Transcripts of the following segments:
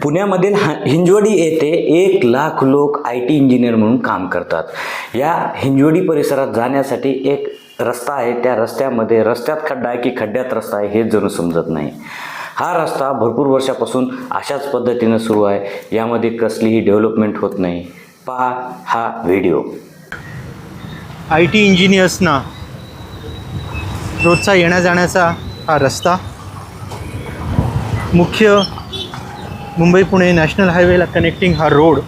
पुण्यामधील हिंजवडी येथे 1,00,000 लोक IT इंजिनियर म्हणून काम करतात. या हिंजवडी परिसरात जाण्यासाठी एक रस्ता आहे. त्या रस्त्यात खड्डा आहे की खड्ड्यात रस्ता आहे हे जणू समजत नाही. हा रस्ता भरपूर वर्षापासून अशाच पद्धतीनं सुरू आहे. यामध्ये कसलीही डेव्हलपमेंट होत नाही. पहा हा व्हिडिओ. IT इंजिनियर्सना रोजचा येण्या जाण्याचा हा रस्ता, मुख्य मुंबई पुणे नॅशनल हायवेला कनेक्टिंग हा रोड,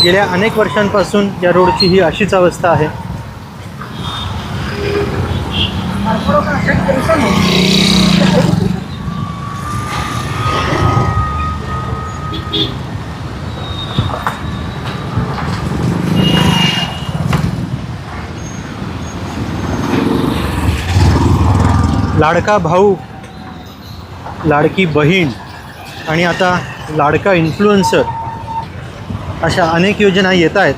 गेल्या अनेक वर्षांपासून या रोडची ही अशीच अवस्था आहे. लाडका भाऊ, लाडकी बहीण आणि आता लाडका इन्फ्लुएन्सर अशा अनेक योजना येत आहेत.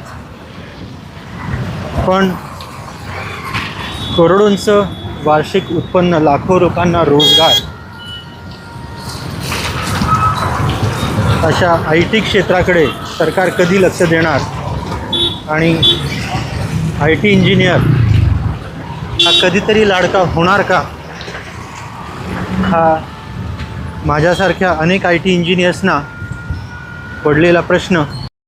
पण करोडोंचं वार्षिक उत्पन्न, लाखो लोकांना रोजगार अशा IT क्षेत्राकडे सरकार कधी लक्ष देणार आणि IT इंजिनियर हा कधीतरी लाडका होणार का, हा माझ्यासारख्या अनेक IT इंजिनियर्सना पडलेला प्रश्न